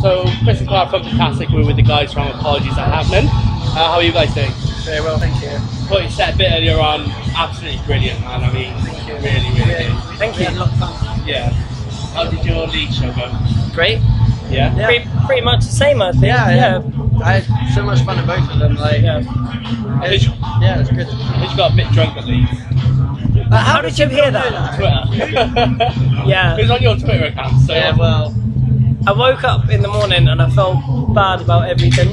So Chris and Clark from Punktastic, we're with the guys from Apologies Are Happening. How are you guys doing? Very well, thank you. What you said a bit earlier on, absolutely brilliant, man. I mean, really good. Thank you. We had a lot of fun. Yeah. How did your lead show go? Great. Yeah? Pretty much the same, I think. Yeah. I had so much fun at both of them. Like, Yeah. it was good. You got a bit drunk at least. How did you hear that? Twitter. Yeah. It was on your Twitter account, so. Yeah, well, I woke up in the morning and I felt bad about everything.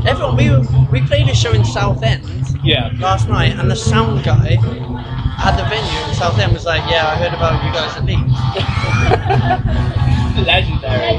everyone, we played a show in Southend Yeah. last night, and the sound guy at the venue in Southend was like, "Yeah, I heard about you guys at Leeds." Legendary.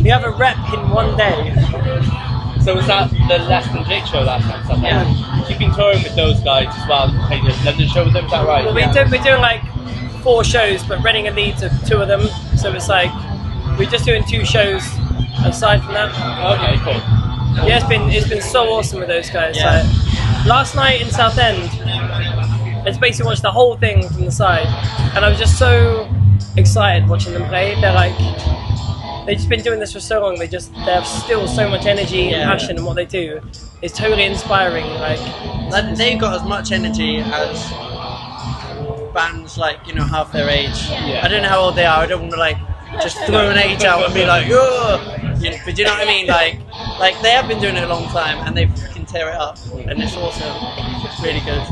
We have a rep in one day. So was that the Less Than Jake show last night? Something? Yeah. You've been touring with those guys as well. Played the London show with them, is that right? Well, we're doing like 4 shows, but Reading and Leeds are 2 of them. So it's like we're just doing 2 shows aside from that. Okay, cool. Yeah, it's been so awesome with those guys. Yeah. Like, last night in Southend, I just basically watched the whole thing from the side, and I was just so excited watching them play. They've just been doing this for so long. They have still so much energy and passion in what they do. It's totally inspiring. Like they've got as much energy as bands like, you know, half their age. Yeah. I don't know how old they are. I don't want to like just throw an age out and be like, oh, you know, but do you know what I mean? Like they have been doing it a long time and they fucking tear it up, and it's awesome. It's really good.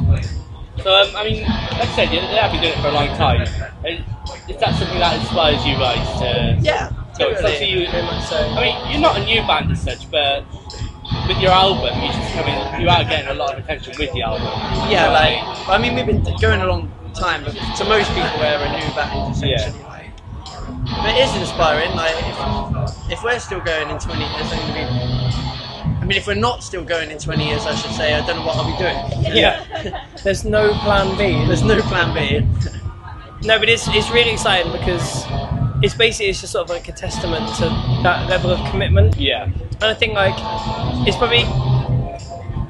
So I mean, like I said, they have been doing it for a long time. Is that something that inspires you guys to? Yeah. So it's Totally. you. I mean, you're not a new band as such, but with your album, you are getting a lot of attention with the album. Yeah, like I mean, we've been going a long time, but to most people, we're a new band essentially. Yeah. Like, but it is inspiring. Like if we're still going in 20 years, I mean, if we're not still going in 20 years, I should say, I don't know what I'll be doing. Yeah. There's no plan B. There's no plan B. No, but it's really exciting because it's just sort of like a testament to that level of commitment. Yeah. And I think like it's probably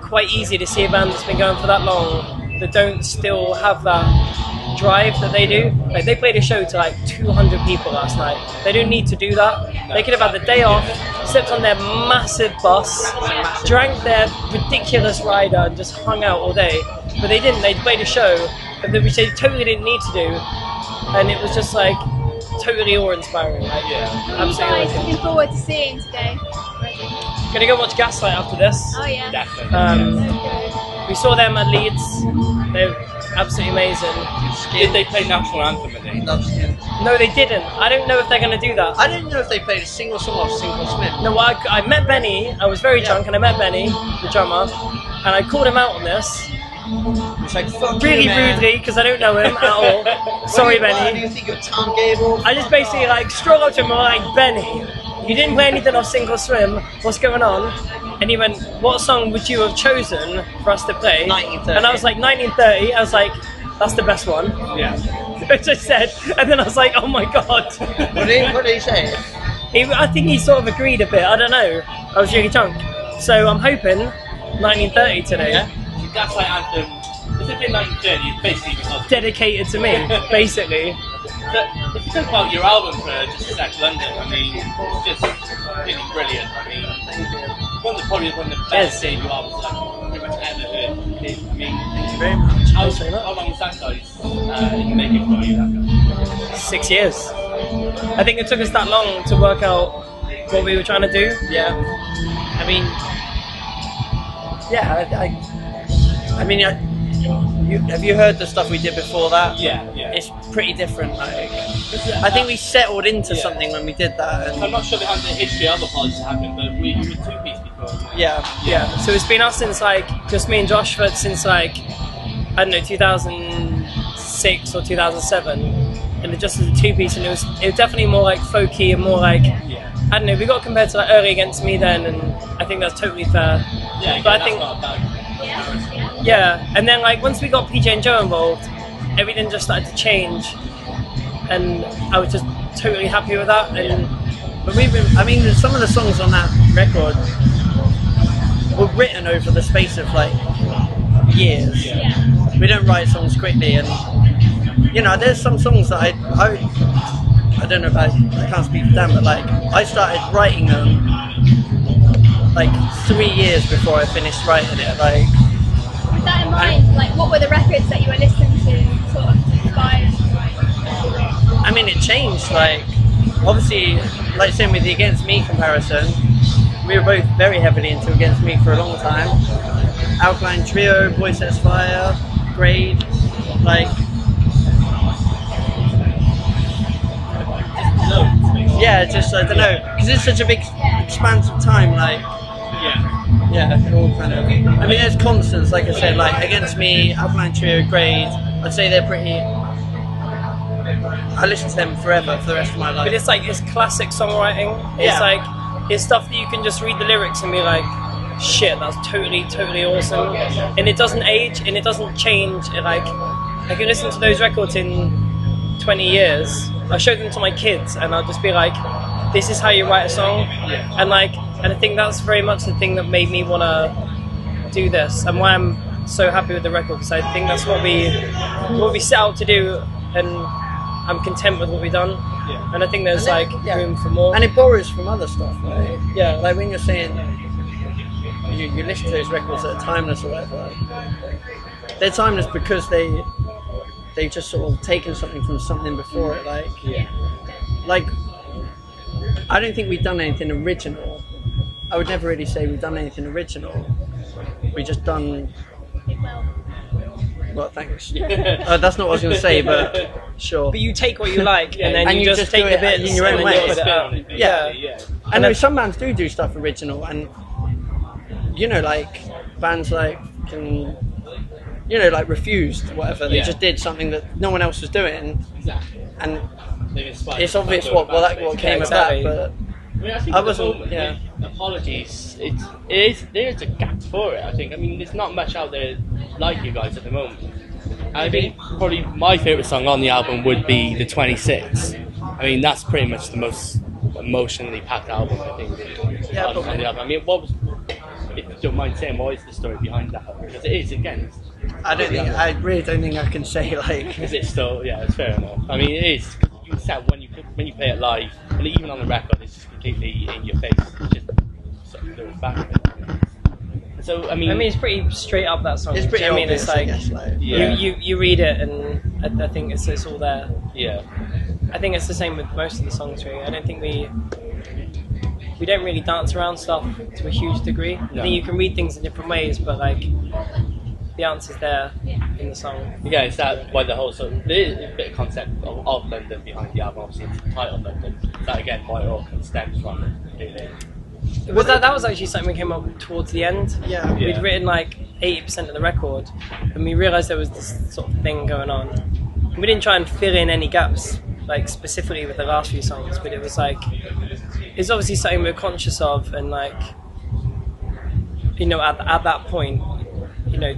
quite easy to see a band that's been going for that long that don't still have that drive that they do. Like they played a show to like 200 people last night. They don't need to do that. They could have had the day off, slept on their massive bus, drank their ridiculous rider and just hung out all day. But they didn't. They played a show which they totally didn't need to do. And it was just like totally awe-inspiring. Like, absolutely. Guys, looking forward to seeing today. Gonna go watch Gaslight after this. Oh yeah. Definitely. We saw them at Leeds. They're absolutely amazing. Did they play National Anthem at Leeds? No, they didn't. I don't know if they're gonna do that. I didn't know if they played a single song off Single Smith. No, I met Benny. I was very drunk, and I met Benny, the drummer, and I called him out on this. It's like, fuck Really you, man. rudely, because I don't know him at all. Sorry, What do Benny. you think of Tom Gable? I just basically like strolled up to him and I'm like, Benny, you didn't play anything off Sink or Swim. What's going on? And he went, what song would you have chosen for us to play? 1930. And I was like, 1930. I was like, that's the best one. Yeah. Which I said, and then I was like, oh my god. What did he say? I think he sort of agreed a bit. I don't know. I was really drunk. So I'm hoping 1930 today. Yeah. The Gaslight Anthem. If it's been 1930, it's basically because Dedicated to me, basically. if you think about your album for just a sec, London, I mean, it's just really brilliant. I mean, probably one of the best debut albums I've pretty much ever heard. I mean, Thank you very much. how long was that, guys, in making for you? That guy? 6 years. I think it took us that long to work out what we were trying to do. Yeah. I mean, I mean, have you heard the stuff we did before that? Yeah. It's pretty different. Like, I think we settled into something when we did that. And I'm not sure behind the history of Apologies happened, but we were 2-piece before. yeah. So it's been us since like, just me and Josh for since like, I don't know, 2006 or 2007. And it just as a 2-piece, and it was definitely more like folky and more like, I don't know, we got compared to like Early Against Me then, and I think that's totally fair. Yeah, but I that's think, not a bad. yeah, and then like once we got PJ and Joe involved, everything just started to change, and I was just totally happy with that. And but I mean, some of the songs on that record were written over the space of like years. We don't write songs quickly, and you know, there's some songs that I don't know if I can't speak for Dan, but like I started writing them like 3 years before I finished writing it. Like, With that in mind, like what were the records that you were listening to sort of inspired? I mean, it changed. Like, obviously, like saying with the Against Me comparison, we were both very heavily into Against Me for a long time. Alkaline Trio, Boy Sets Fire, Grade, like. Yeah, just I don't know, because it's such a big expanse of time. Like, yeah, all kind of. I mean, there's constants, like I said, like Against Me, Alkaline Trio, Grade. I'd say they're pretty. I listen to them forever for the rest of my life. But it's like it's classic songwriting. It's like it's stuff that you can just read the lyrics and be like, shit, that's totally awesome. And it doesn't age and it doesn't change. Like I can listen to those records in 20 years. I'll show them to my kids and I'll just be like, this is how you write a song. And I think that's very much the thing that made me want to do this and why I'm so happy with the record, because I think that's what we set out to do, and I'm content with what we've done. And I think there's room for more. And it borrows from other stuff, right? Yeah, like when you're saying you listen to those records that are timeless or whatever, they're timeless because they've just sort of taken something from something before it. Like I don't think we've done anything original. I would never really say we've done anything original. We just done. Well, thanks. That's not what I was going to say, but sure. But you take what you like, and then you just take the bits in your own way. Put it out. Yeah. I know some bands do stuff original, and you know, like bands like like Refused, whatever. They just did something that no one else was doing, and it's obvious what came of that. But I mean, I think I at the wasn't. moment, Yeah. Apologies. There's a gap for it. I think. I mean, there's not much out there like you guys at the moment. I think probably my favourite song on the album would be the 26. I mean, that's pretty much the most emotionally packed album I think on the album. I mean, if you don't mind saying, what is the story behind that? Because it is, again. I really don't think I can say like. Is it still? Yeah, it's fair enough. I mean, it is. Cause you can tell when you play it live, and even on the record, it's just completely in your face. It's just sort of goes back. So I mean, it's pretty straight up, that song. It's pretty obvious, I mean, it's like you read it, and I think it's all there. Yeah. I think it's the same with most of the songs, really. I don't think we don't really dance around stuff to a huge degree. I think you can read things in different ways, but like the answer's there in the song. Yeah, is that why the whole song? There is a bit of concept of London behind the album. Obviously, it's the title London. That again, why it all stems from it. Well, that was actually something we came up towards the end. Yeah. We'd written like 80% of the record, and we realised there was this sort of thing going on. We didn't try and fill in any gaps, like specifically with the last few songs, but it was like, it's obviously something we're conscious of, and like, at that point,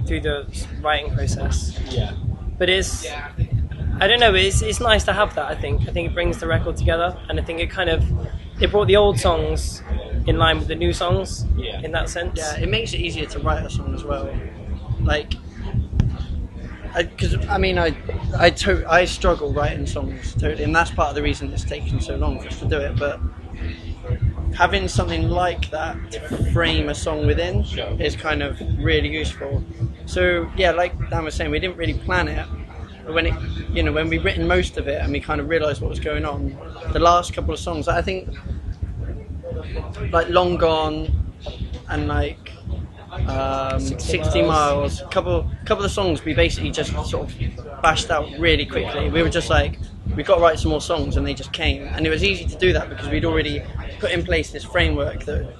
through the writing process. Yeah. But I don't know, it's nice to have that, I think. I think it brings the record together, and I think it brought the old songs in line with the new songs, in that sense. Yeah, it makes it easier to write a song as well. Like, because I struggle writing songs totally, and that's part of the reason it's taken so long for us to do it. But having something like that to frame a song within is kind of really useful. So yeah, like Dan was saying, we didn't really plan it. But when we'd written most of it and we kind of realised what was going on, the last couple of songs, I think, like Long Gone and like 60 Miles, a couple of songs we basically just sort of bashed out really quickly. We were just like, we've got to write some more songs, and they just came. And it was easy to do that because we'd already put in place this framework that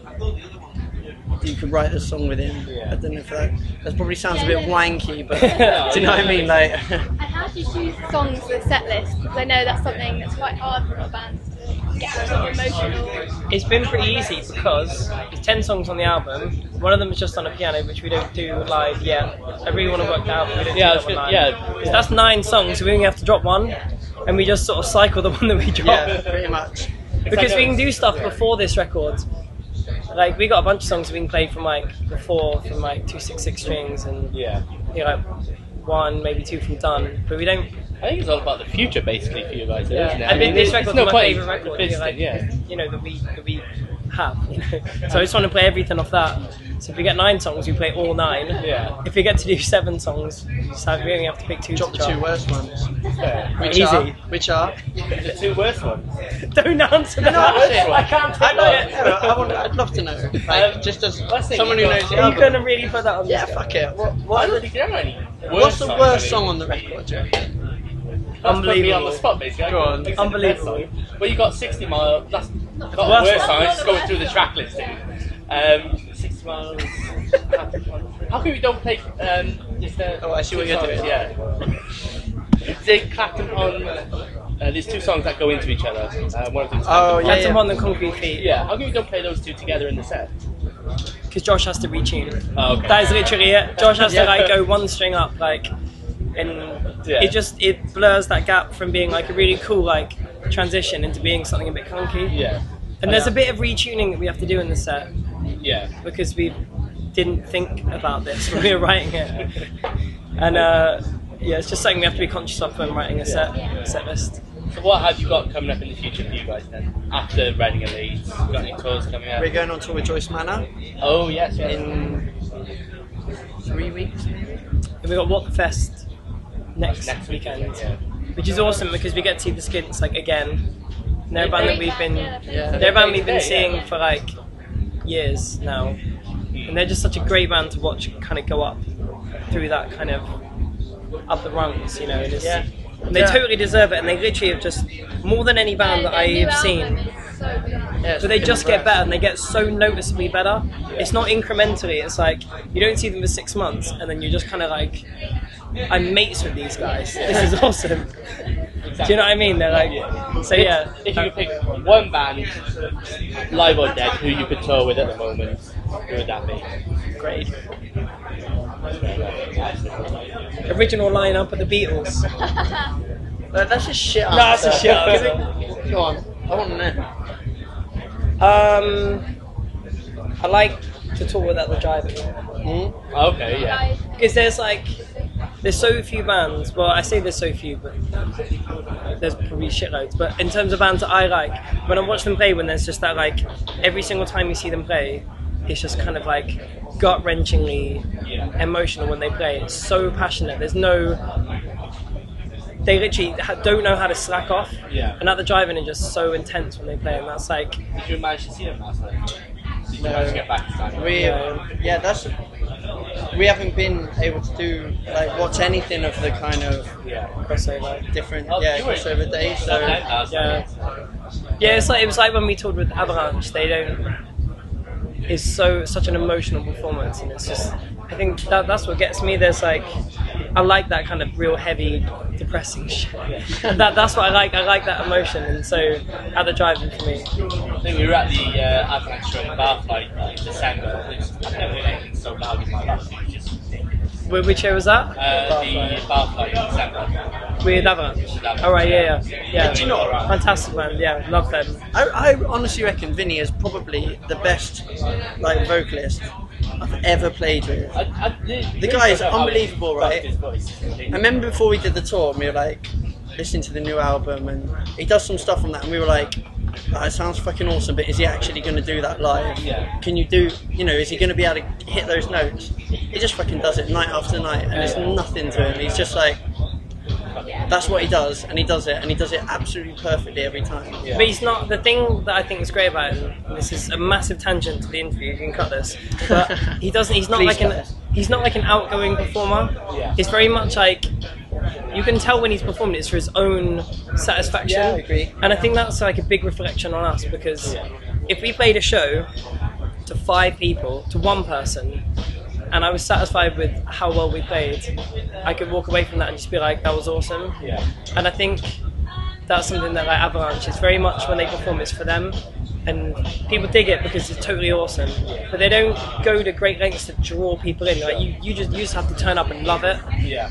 you could write the song within. I don't know if that probably sounds a bit wanky, but do you know what I mean? Like. And how do you choose songs for the set list? Because I know that's something that's quite hard for a bands to get sort of emotional. It's been pretty easy because there's 10 songs on the album. One of them is just on a piano, which we don't do live yet. I really want to work that out, but we don't do that one live. So that's 9 songs, so we only have to drop one, and we just sort of cycle the one that we drop. Yeah, pretty much. Because we can do stuff before this record. Like, we got a bunch of songs that we can play from like before, from like 2/6/6 strings, and like 1, maybe 2 from Done. But we don't I think it's all about the future, basically, for you guys, isn't it? I think this there's record's no my point favourite record. resisting, yeah. You know that we have. You know? So I just want to play everything off that. So if we get 9 songs, we play all 9. Yeah. If we get to do 7 songs, we only have to pick 2 Drop to the chart. 2 worst ones. Yeah. Which are? The 2 worst ones. Don't answer that. No, I can't take that. I'd love to know. Like, just as let's think someone who you've knows got- the Are you album. going to really put that on? Yeah, this fuck guy? it. I don't really care any. What's the songs, worst I song mean. on the record, do you reckon? That's put me on Unbelievable. the spot, basically. Go on. Unbelievable. Well, you got 60 miles. That's not the worst worst song. one. I'm just going through the track listing. 60 miles. How come we don't play? Oh, I see what you're doing. Yeah. They Clapton on. There's 2 songs that go into each other. One of them's Oh, Clapton. yeah. Get them on the concrete feet. Yeah. How come we don't play those 2 together in the set? Because Josh has to retune. Oh, okay. That is literally it. Josh has Yeah. to like go 1 string up, like, and Yeah. it blurs that gap from being like a really cool like transition into being something a bit clunky. Yeah. And there's a bit of retuning that we have to do in the set Yeah. because we didn't think about this when we were writing it. And yeah, it's just something we have to be conscious of when writing a set list. So what have you got coming up in the future for you guys then? After Reading and Leeds, got any tours coming up? We're going on tour with Joyce Manor Oh yes, yes. in 3 weeks, maybe. And we got What the Fest next weekend, Yeah. which is awesome because we get to see the Skints like again. And they're a band that we've been they're a band we've been seeing for like years now, and they're just such a great band to watch kind of go up through that kind of up the rungs, you know. And, and they totally deserve it, and they literally have just more than any band that I've seen. But they just get better, and they get so noticeably better. It's not incrementally. It's like you don't see them for 6 months, and then you're just kind of like, I'm mates with these guys. This is awesome. Do you know what I mean? They're like, so yeah. If you could pick one band, live or dead, who you could tour with at the moment, who would that be? Great. Original lineup of the Beatles. That's a shit answer. No, that's a shit answer. Go on. I want to know. I like to tour without the driving. Okay, yeah. Because there's so few bands. Well, I say there's so few, but there's probably shitloads. But in terms of bands that I like, when I watch them play, when there's just that like every single time you see them play, it's just kind of like gut-wrenchingly emotional when they play. It's so passionate. There's no. They literally don't know how to slack off. Yeah. And at the driving are just so intense when they play, and that's like. Did you manage to see them last night? Did you manage to get back to time? We haven't been able to do like watch anything of the kind of Crossover. different Oh, you were- crossover days. So Yeah, it was like when we toured with Avalanche. They don't. It's such an emotional performance, and it's just. I think that's what gets me. There's like, I like that kind of real heavy, depressing shit. That's what I like. I like that emotion, and so at the driving for me. I think we were at the Avalanche show in Barfly in December. I've never heard anything so loud in my life. It was just ridiculous. Which year was that? The Barfly in December. With Avalanche. All right, yeah. Do you know- Fantastic band. Yeah, love them. I honestly reckon Vinny is probably the best like vocalist I've ever played with. The guy is unbelievable, right? His voice. I remember before we did the tour, and we were like listening to the new album, and he does some stuff on that, and we were like, oh, it sounds fucking awesome, but is he actually going to do that live? Yeah. Can you do, is he going to be able to hit those notes? He just fucking does it night after night, and there's nothing to him. He's just like, that's what he does, and he does it absolutely perfectly every time. Yeah. But he's not. The thing that I think is great about him. And this is a massive tangent to the interview. You can cut this. But he doesn't. He's not Please like cut an. this. He's not like an outgoing performer. Yeah. He's very much like. You can tell when he's performing it's for his own satisfaction. Yeah, I agree. And I think that's like a big reflection on us because if we played a show to 5 people, to 1 person, and I was satisfied with how well we played, I could walk away from that and just be like, that was awesome. Yeah. And I think that's something that like Avalanche is very much when they perform it's for them, and people dig it because it's totally awesome. But they don't go to great lengths to draw people in. Like you just have to turn up and love it. Yeah.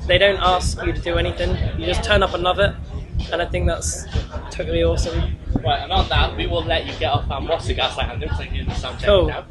They don't ask you to do anything. You just turn up and love it, and I think that's totally awesome. Right, and on that, we will let you get off and watch the Gaslight Anthem, because you're doing the sound check Cool. now.